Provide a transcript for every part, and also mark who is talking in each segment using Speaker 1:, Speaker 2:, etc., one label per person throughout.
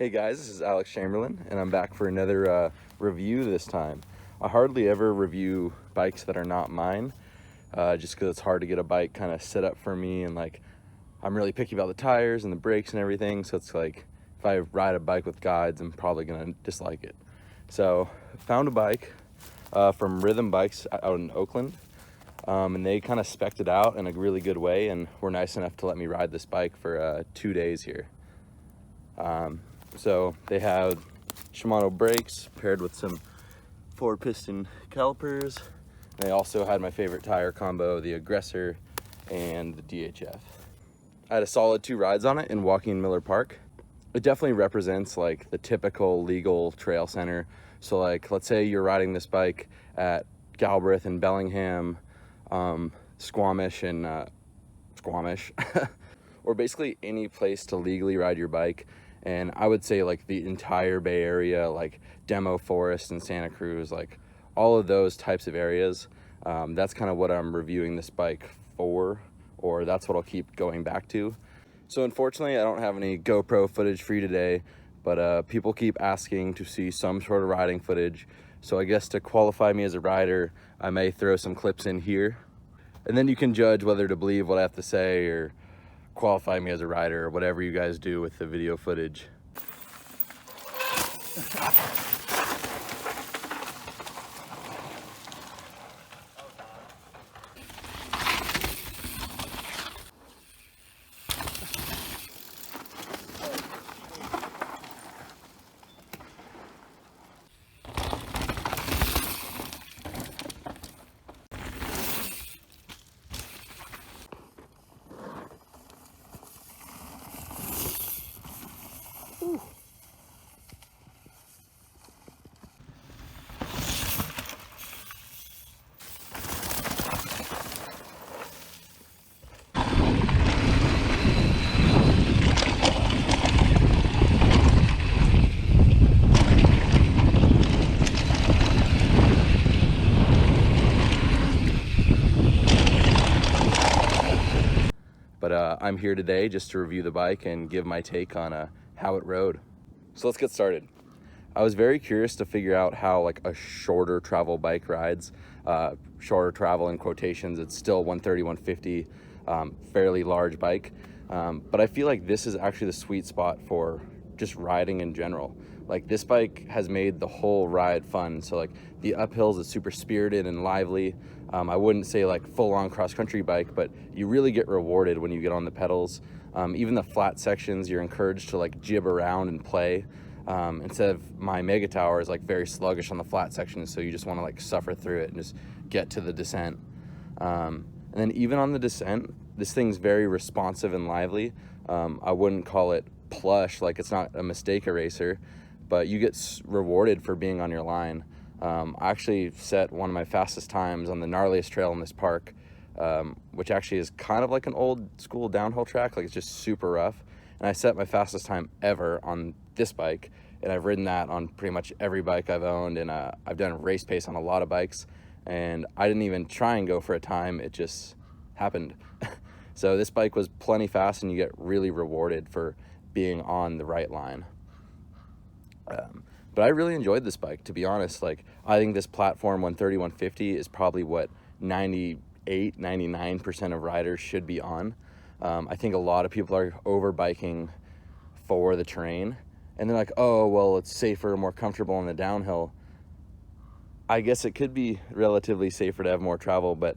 Speaker 1: Hey guys, this is Alex Chamberlain, and I'm back for another review this time. I hardly ever review bikes that are not mine, just because it's hard to get a bike kind of set up for me, and like I'm really picky about the tires and the brakes and everything, so it's like if I ride a bike with guides, I'm probably gonna dislike it. So I found a bike from Rhythm Bikes out in Oakland, and they kind of spec'd it out in a really good way, and were nice enough to let me ride this bike for 2 days here. So they had Shimano brakes paired with some 4-piston calipers. And they also had my favorite tire combo, the Aggressor and the DHF. I had a solid 2 rides on it in Joaquin Miller Park. It definitely represents like the typical legal trail center. So like, let's say you're riding this bike at Galbraith and Bellingham, Squamish and Squamish, or basically any place to legally ride your bike. And I would say like the entire Bay Area, like Demo Forest and Santa Cruz, like all of those types of areas. That's kind of what I'm reviewing this bike for, or that's what I'll keep going back to. So unfortunately, I don't have any GoPro footage for you today, but people keep asking to see some sort of riding footage. So I guess to qualify me as a rider, I may throw some clips in here. And then you can judge whether to believe what I have to say or qualify me as a rider, or whatever you guys do with the video footage. But I'm here today just to review the bike and give my take on how it rode. So let's get started. I was very curious to figure out how like a shorter travel bike rides. Shorter travel in quotations, it's still 130, 150, fairly large bike. But I feel like this is actually the sweet spot for just riding in general. Like this bike has made the whole ride fun. So like the uphills is super spirited and lively. I wouldn't say like full-on cross-country bike, but you really get rewarded when you get on the pedals. Even the flat sections, you're encouraged to like jib around and play. Instead of my Megatower is like very sluggish on the flat sections, so you just want to like suffer through it and just get to the descent. And then even on the descent, this thing's very responsive and lively. I wouldn't call it plush, like it's not a mistake eraser, but you get rewarded for being on your line. I actually set one of my fastest times on the gnarliest trail in this park, which actually is kind of like an old school downhill track, like it's just super rough. And I set my fastest time ever on this bike, and I've ridden that on pretty much every bike I've owned, and I've done race pace on a lot of bikes, and I didn't even try and go for a time, it just happened. So this bike was plenty fast, and you get really rewarded for being on the right line. But I really enjoyed this bike, to be honest. Like, I think this platform 130, 150 is probably what 98, 99% of riders should be on. I think a lot of people are over biking for the terrain, and they're like, oh, well, it's safer, more comfortable on the downhill. I guess it could be relatively safer to have more travel, but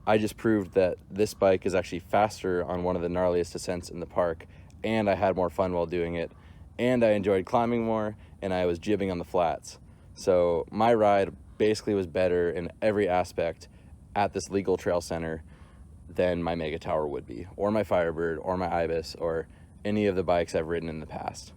Speaker 1: I just proved that this bike is actually faster on one of the gnarliest descents in the park, and I had more fun while doing it, and I enjoyed climbing more, and I was jibbing on the flats. So my ride basically was better in every aspect at this legal trail center than my Megatower would be, or my Firebird, or my Ibis, or any of the bikes I've ridden in the past.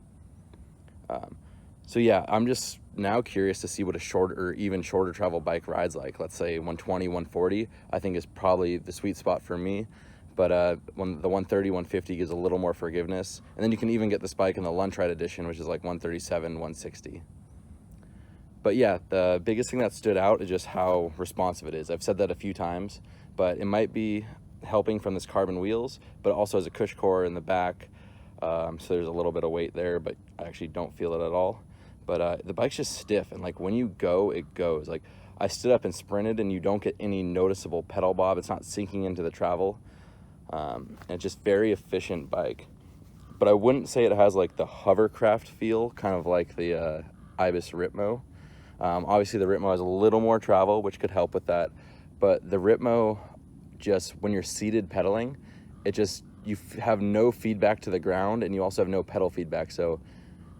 Speaker 1: So yeah, I'm just now curious to see what a shorter or even shorter travel bike rides like. Let's say 120, 140, I think is probably the sweet spot for me. But when the 130, 150 gives a little more forgiveness. And then you can even get this bike in the Lunch Ride Edition, which is like 137, 160. But yeah, the biggest thing that stood out is just how responsive it is. I've said that a few times, but it might be helping from this carbon wheels, but also as a cush core in the back. So there's a little bit of weight there, but I actually don't feel it at all. But the bike's just stiff, and like when you go, it goes. Like I stood up and sprinted, and you don't get any noticeable pedal bob. It's not sinking into the travel. And it's just very efficient bike. But I wouldn't say it has like the hovercraft feel, kind of like the Ibis Ripmo. Obviously the Ripmo has a little more travel, which could help with that. But the Ripmo, just when you're seated pedaling, you have no feedback to the ground, and you also have no pedal feedback. So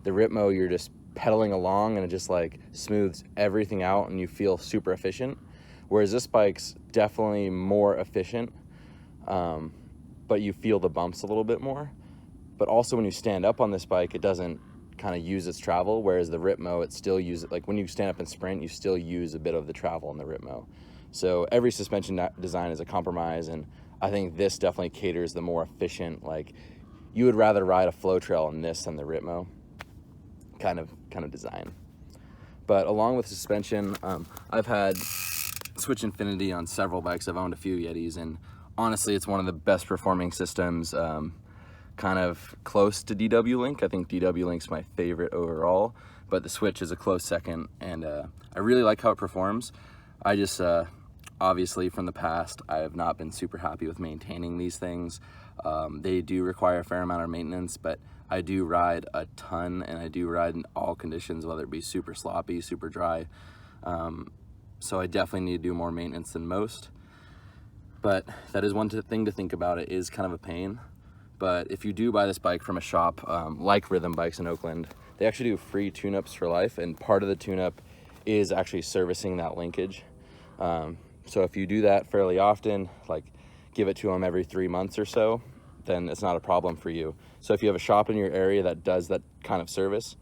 Speaker 1: the Ripmo, you're just pedaling along, and it just like smooths everything out, and you feel super efficient. Whereas this bike's definitely more efficient, but you feel the bumps a little bit more. But also when you stand up on this bike, it doesn't kind of use its travel, whereas the Ripmo, it still uses, like when you stand up and sprint, you still use a bit of the travel in the Ripmo. So every suspension design is a compromise, and I think this definitely caters the more efficient, like you would rather ride a flow trail in this than the Ripmo kind of design. But along with suspension, I've had Switch Infinity on several bikes. I've owned a few Yetis, and honestly, it's one of the best performing systems, kind of close to DW Link. I think DW Link's my favorite overall, but the Switch is a close second, and I really like how it performs. I just, obviously from the past, I have not been super happy with maintaining these things. They do require a fair amount of maintenance, but I do ride a ton, and I do ride in all conditions, whether it be super sloppy, super dry. So I definitely need to do more maintenance than most. But that is one thing to think about. It is kind of a pain. But if you do buy this bike from a shop like Rhythm Bikes in Oakland, they actually do free tune-ups for life, and part of the tune-up is actually servicing that linkage. So if you do that fairly often, like give it to them every 3 months or so, then it's not a problem for you. So if you have a shop in your area that does that kind of service,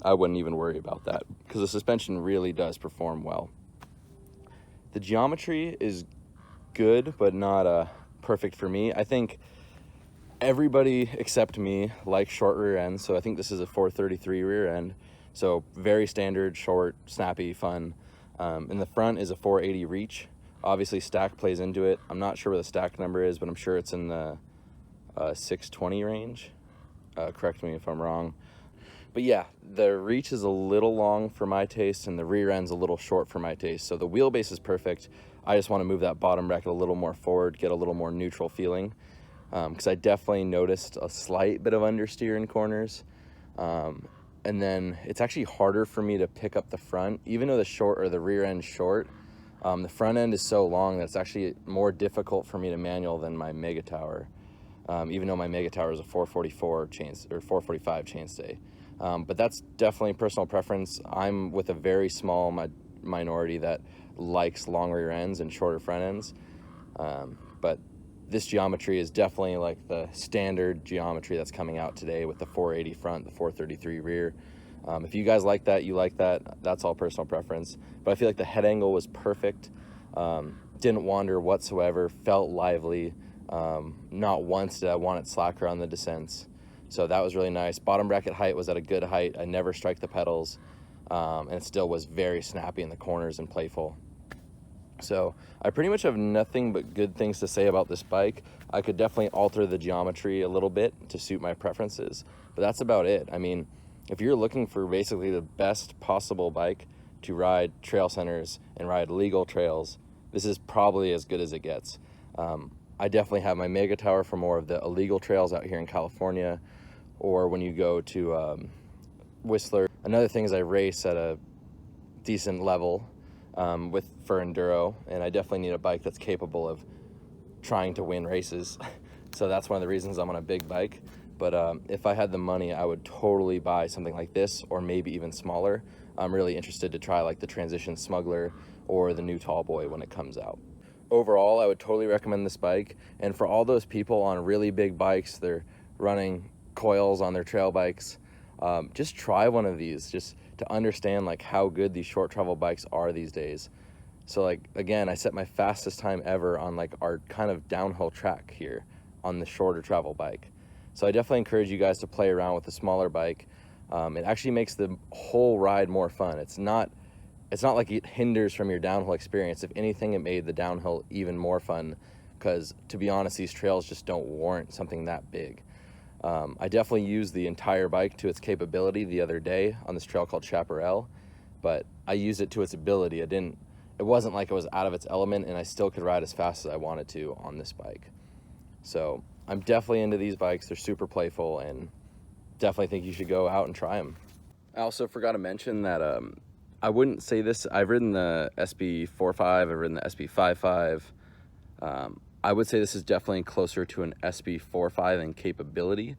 Speaker 1: I wouldn't even worry about that, because the suspension really does perform well. The geometry is good, but not perfect for me. I think everybody except me likes short rear ends, so I think this is a 433 rear end. So very standard, short, snappy, fun. In the front is a 480 reach. Obviously stack plays into it. I'm not sure where the stack number is, but I'm sure it's in the 620 range. Correct me if I'm wrong. But yeah, the reach is a little long for my taste, and the rear end's a little short for my taste. So the wheelbase is perfect. I just want to move that bottom bracket a little more forward, get a little more neutral feeling. Because I definitely noticed a slight bit of understeer in corners. And then it's actually harder for me to pick up the front, even though the rear end's short. The front end is so long that it's actually more difficult for me to manual than my Megatower. Even though my Megatower is a 444 or 445 chainstay. But that's definitely personal preference. I'm with a very small minority that likes long rear ends and shorter front ends. But this geometry is definitely like the standard geometry that's coming out today with the 480 front, the 433 rear. If you guys like that, you like that. That's all personal preference. But I feel like the head angle was perfect. Didn't wander whatsoever, felt lively. Not once did I want it slacker on the descents. So that was really nice. Bottom bracket height was at a good height. I never strike the pedals. And it still was very snappy in the corners and playful. So I pretty much have nothing but good things to say about this bike. I could definitely alter the geometry a little bit to suit my preferences, but that's about it. I mean, if you're looking for basically the best possible bike to ride trail centers and ride legal trails, this is probably as good as it gets. I definitely have my Megatower for more of the illegal trails out here in California, or when you go to Whistler. Another thing is I race at a decent level for enduro, and I definitely need a bike that's capable of trying to win races. So that's one of the reasons I'm on a big bike. But if I had the money, I would totally buy something like this, or maybe even smaller. I'm really interested to try like the Transition Smuggler or the new Tallboy when it comes out. Overall, I would totally recommend this bike. And for all those people on really big bikes, they're running coils on their trail bikes, just try one of these, just to understand like how good these short travel bikes are these days. So like, again, I set my fastest time ever on like our kind of downhill track here on the shorter travel bike. So I definitely encourage you guys to play around with a smaller bike. It actually makes the whole ride more fun. It's not like it hinders from your downhill experience. If anything, it made the downhill even more fun, because to be honest, these trails just don't warrant something that big. I definitely used the entire bike to its capability the other day on this trail called Chaparral, but I used it to its ability. It wasn't like it was out of its element, and I still could ride as fast as I wanted to on this bike. So I'm definitely into these bikes. They're super playful, and definitely think you should go out and try them. I also forgot to mention that I wouldn't say this. I've ridden the SB130, I've ridden the SB130. I would say this is definitely closer to an SB130 in capability,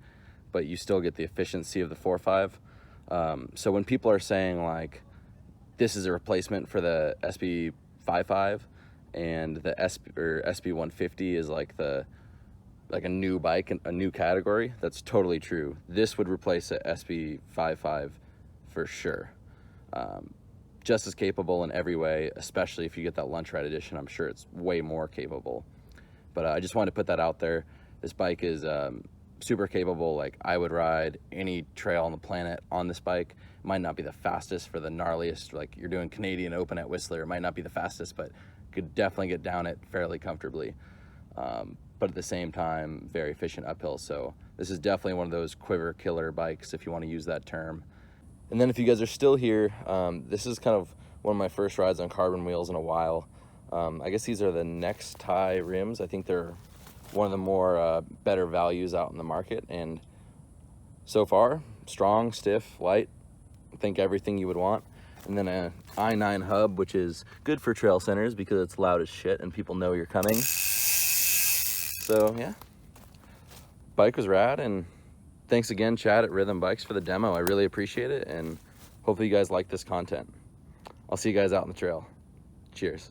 Speaker 1: but you still get the efficiency of the 4.5. So when people are saying like this is a replacement for the SB130 and the SB150 is like a new bike, a new category, that's totally true. This would replace the SB130 for sure. Just as capable in every way, especially if you get that lunch ride edition. I'm sure it's way more capable. But I just wanted to put that out there. This bike is super capable. Like, I would ride any trail on the planet on this bike. Might not be the fastest for the gnarliest, like you're doing Canadian Open at Whistler. It might not be the fastest, but could definitely get down it fairly comfortably. But at the same time, very efficient uphill. So this is definitely one of those quiver killer bikes, if you want to use that term. And then if you guys are still here, this is kind of one of my first rides on carbon wheels in a while. I guess these are the Next Tie rims. I think they're one of the more better values out in the market. And so far, strong, stiff, light, I think everything you would want. And then a i9 hub, which is good for trail centers because it's loud as shit and people know you're coming. So yeah, bike was rad, and thanks again, Chad at Rhythm Bikes, for the demo. I really appreciate it, and hopefully you guys like this content. I'll see you guys out on the trail. Cheers.